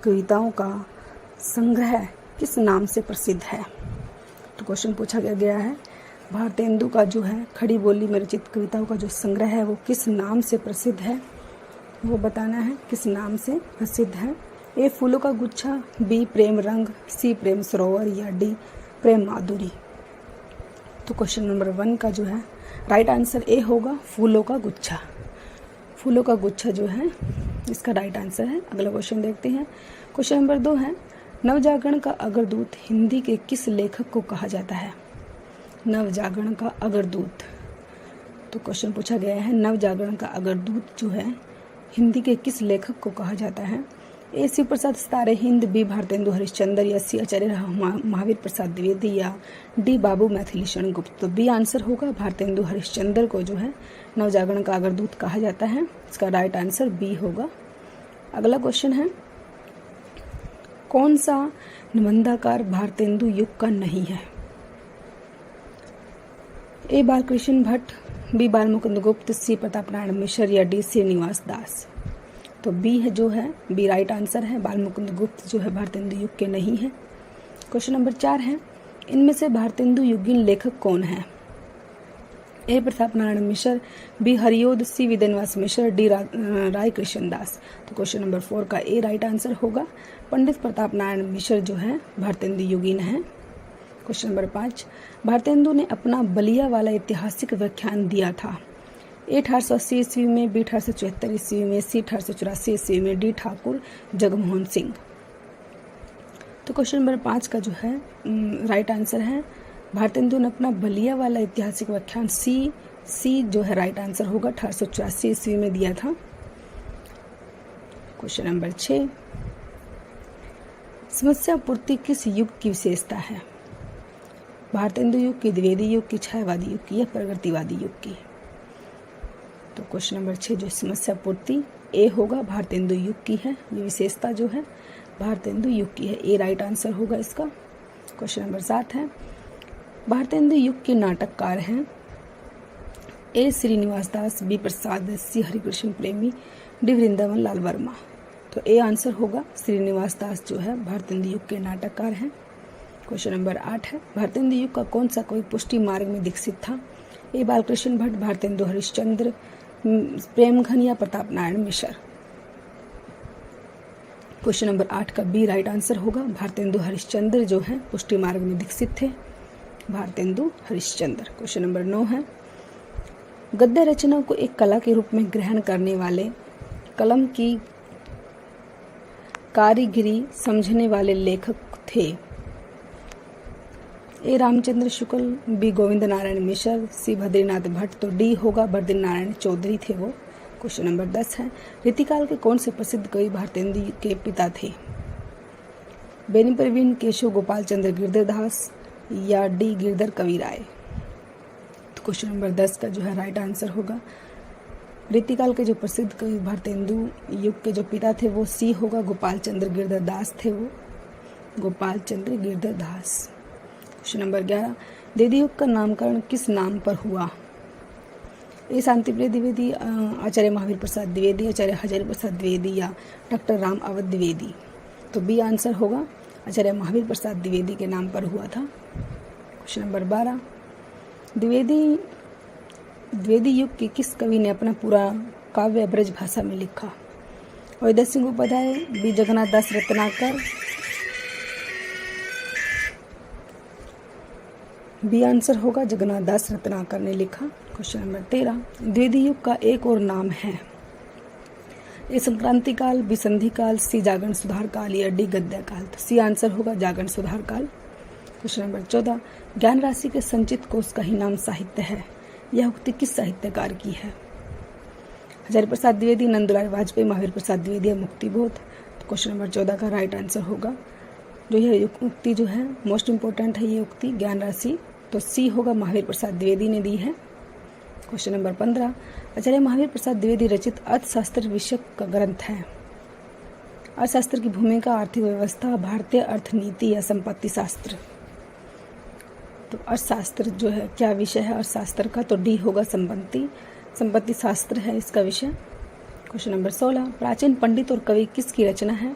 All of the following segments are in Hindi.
कविताओं का संग्रह किस नाम से प्रसिद्ध है? तो क्वेश्चन पूछा गया है भारतेंदु का जो है खड़ी बोली में रचित कविताओं का जो संग्रह है वो किस नाम से प्रसिद्ध है, वो बताना है किस नाम से प्रसिद्ध है। ए फूलों का गुच्छा, बी प्रेम रंग, सी प्रेम सरोवर या डी प्रेम माधुरी। तो क्वेश्चन नंबर 1 का जो है राइट आंसर ए होगा फूलों का गुच्छा। फूलों का गुच्छा जो है इसका राइट आंसर है। अगला क्वेश्चन देखते हैं। क्वेश्चन नंबर 2 है नवजागरण का अग्रदूत हिंदी के किस लेखक को कहा जाता है? नवजागरण का अग्रदूत। तो क्वेश्चन पूछा गया है नवजागरण का अग्रदूत जो है हिंदी के किस लेखक को कहा जाता है? ए शिव प्रसाद सितारे हिंद, बी भारतेंदु हरिश्चंद्र या सी आचार्य महावीर प्रसाद द्विवेदी या डी बाबू मैथिलीशरण गुप्त। तो बी आंसर होगा भारतेंदु हरिश्चंद्र को जो है नवजागरण का अग्रदूत कहा जाता है। इसका राइट आंसर बी होगा। अगला क्वेश्चन है कौन सा निबंधाकार भारतेंदु युग का नहीं है? ए बालकृष्ण भट्ट, बी बालमुकुंद गुप्त, सी प्रताप नारायण मिश्र या डी श्रीनिवास दास। तो बी है जो है बी राइट आंसर है। बालमुकुंद गुप्त जो है भारतेंदु युग के नहीं है। क्वेश्चन नंबर 4 है इनमें से भारतेंदु युगीन लेखक कौन है? ए प्रताप नारायण मिश्र, बी हरियोध, सी विद्यानिवास मिश्र, डी राय कृष्ण दास। तो क्वेश्चन नंबर 4 का ए राइट आंसर होगा। पंडित प्रताप नारायण मिश्र जो है भारतेंदु युगीन है। क्वेश्चन नंबर 5 भारतेंदु ने अपना बलिया वाला ऐतिहासिक व्याख्यान दिया था। ए 1880 ईस्वी में, बी 1874 ईस्वी में, सी 1884 ईस्वी में, डी ठाकुर जगमोहन सिंह। तो क्वेश्चन नंबर 5 का जो है राइट आंसर है भारतेंदु ने अपना बलिया वाला ऐतिहासिक व्याख्यान सी जो है राइट आंसर होगा 1884 ईस्वी में दिया था। क्वेश्चन नंबर 6 समस्या पूर्ति किस युग की विशेषता है? भारतेंदु युग की, द्विवेदी युग की, छायावादी युग की या प्रगतिवादी युग की? तो क्वेश्चन नंबर 6 जो समस्या पूर्ति ए होगा भारतेंदु युग की है। ये विशेषता जो है भारतेंदु युग की है। ए राइट आंसर होगा इसका। क्वेश्चन नंबर 7 है भारतेंदु युग के नाटककार हैं। ए श्रीनिवास दास, बी प्रसाद, सी हरिकृष्ण प्रेमी, डी वृंदावन लाल वर्मा। तो ए आंसर होगा श्रीनिवास दास जो है भारतेंदु युग के नाटककार हैं। क्वेश्चन नंबर 8 है भारतेंदु युग का कौन सा कवि पुष्टि मार्ग में दीक्षित था? ए बालकृष्ण भट्ट, भारतेंदु हरिश्चंद्र, प्रेमघन या प्रताप नारायण मिश्र। क्वेश्चन नंबर 8 का बी राइट आंसर होगा। भारतेंदु हरिश्चंद्र जो है पुष्टि मार्ग में दीक्षित थे। भारतेंदु हरिश्चंद्र। क्वेश्चन नंबर 9 है गद्य रचना को एक कला के रूप में ग्रहण करने वाले, कलम की कारीगिरी समझने वाले लेखक थे। ए रामचंद्र शुक्ल, बी गोविंद नारायण मिश्र, सी भद्रीनाथ भट्ट। तो डी होगा बद्री नारायण चौधरी थे वो। क्वेश्चन नंबर 10 है रीतिकाल के कौन से प्रसिद्ध कवि भारतेंदु के पिता थे? बेनी प्रवीण, केशव गोपाल चंद्र गिरधरदास या डी गिरधर कवि राय। तो क्वेश्चन नंबर 10 का जो है राइट आंसर होगा रीतिकाल के जो प्रसिद्ध कवि भारतेंदु युग के जो पिता थे वो सी होगा गोपाल चंद्र गिरधरदास थे वो। गोपाल चंद्र गिरधरदास। क्वेश्चन नंबर 11 द्विवेदी युग का नामकरण किस नाम पर हुआ? ए शांतिप्रिय द्विवेदी, आचार्य महावीर प्रसाद द्विवेदी, आचार्य हजारी प्रसाद द्विवेदी या डॉक्टर राम अवध द्विवेदी। तो बी आंसर होगा आचार्य महावीर प्रसाद द्विवेदी के नाम पर हुआ था। क्वेश्चन नंबर 12 द्विवेदी युग के किस कवि ने अपना पूरा काव्य ब्रज भाषा में लिखा? अयोध्या सिंह उपाध्याय, बी जगन्नाथ दास रत्नाकर, बी आंसर होगा जगन्नाथ दास रत्नाकर ने लिखा। क्वेश्चन नंबर 13 द्विवेदी युग का एक और नाम है। ए संक्रांति काल, बी संधि काल, सी जागरण सुधार काल या डी गद्य काल। तो सी आंसर होगा जागरण सुधार काल। क्वेश्चन नंबर 14 ज्ञान राशि के संचित कोश का ही नाम साहित्य है। यह उक्ति किस साहित्यकार की है? हजारी प्रसाद द्विवेदी, नंदलाल वाजपेयी, महावीर प्रसाद द्विवेदी या मुक्तिबोध। तो क्वेश्चन नंबर 14 का राइट आंसर होगा जो यह उक्ति जो है मोस्ट इंपॉर्टेंट है ये उक्ति ज्ञान राशि। तो सी होगा महावीर प्रसाद द्विवेदी ने दी है। क्वेश्चन नंबर 15 आचार्य महावीर प्रसाद द्विवेदी रचित अर्थशास्त्र विषय का ग्रंथ है। अर्थशास्त्र की भूमिका, आर्थिक व्यवस्था, भारतीय अर्थनीति या संपत्ति शास्त्र। तो अर्थशास्त्र जो है क्या विषय है अर्थशास्त्र का? तो डी होगा संपत्ति शास्त्र है इसका विषय। क्वेश्चन नंबर 16 प्राचीन पंडित और कवि किसकी रचना है?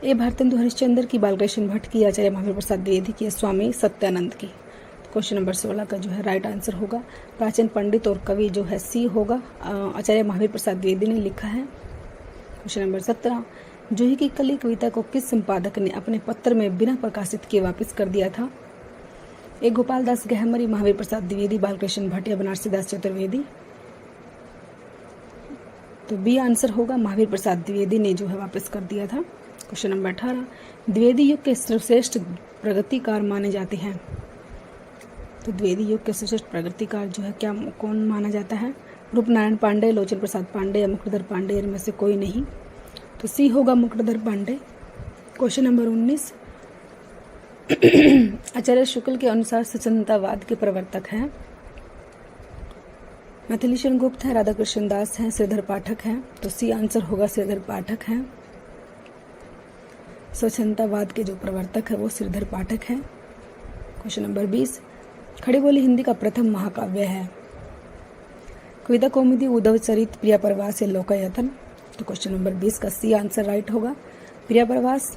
ए भारतेंदु हरिश्चंद्र की, बालकृष्ण भट्ट की, आचार्य महावीर प्रसाद द्विवेदी की, स्वामी सत्यानंद की। क्वेश्चन नंबर 16 का जो है राइट आंसर होगा प्राचीन पंडित और कवि जो है सी होगा, आचार्य महावीर प्रसाद द्विवेदी ने लिखा है। क्वेश्चन नंबर 17 जूही की कली कविता को किस संपादक ने अपने पत्र में बिना प्रकाशित किए वापस कर दिया था? ए गोपाल दास गहमरी, महावीर प्रसाद द्विवेदी, बालकृष्ण भट्ट या बनारसी दास चतुर्वेदी। तो बी आंसर होगा महावीर प्रसाद द्विवेदी ने जो है वापस कर दिया था। क्वेश्चन नंबर 18 द्विवेदी युग के सर्वश्रेष्ठ प्रगतिकार माने जाते हैं। तो द्विवेदी युग के सर्वश्रेष्ठ प्रगतिकार जो है क्या कौन माना जाता है? रूपनारायण पांडे, लोचन प्रसाद पांडे या मुकुटधर पांडे, इनमें से कोई नहीं। तो सी होगा मुकुटधर पांडे। क्वेश्चन नंबर 19 आचार्य शुक्ल के अनुसार सचेतनतावाद के प्रवर्तक हैं। मैथिलीशरण गुप्त है, राधा कृष्ण दास हैं, श्रीधर पाठक हैं। तो सी आंसर होगा श्रीधर पाठक हैं। स्वच्छंदतावाद के जो प्रवर्तक है वो श्रीधर पाठक है। क्वेश्चन नंबर 20 खड़ी बोली हिंदी का प्रथम महाकाव्य है। कविता कौमुदी, उद्धव चरित, प्रिया प्रवास या लोकायतन। तो क्वेश्चन नंबर 20 का सी आंसर राइट होगा प्रिया प्रवास।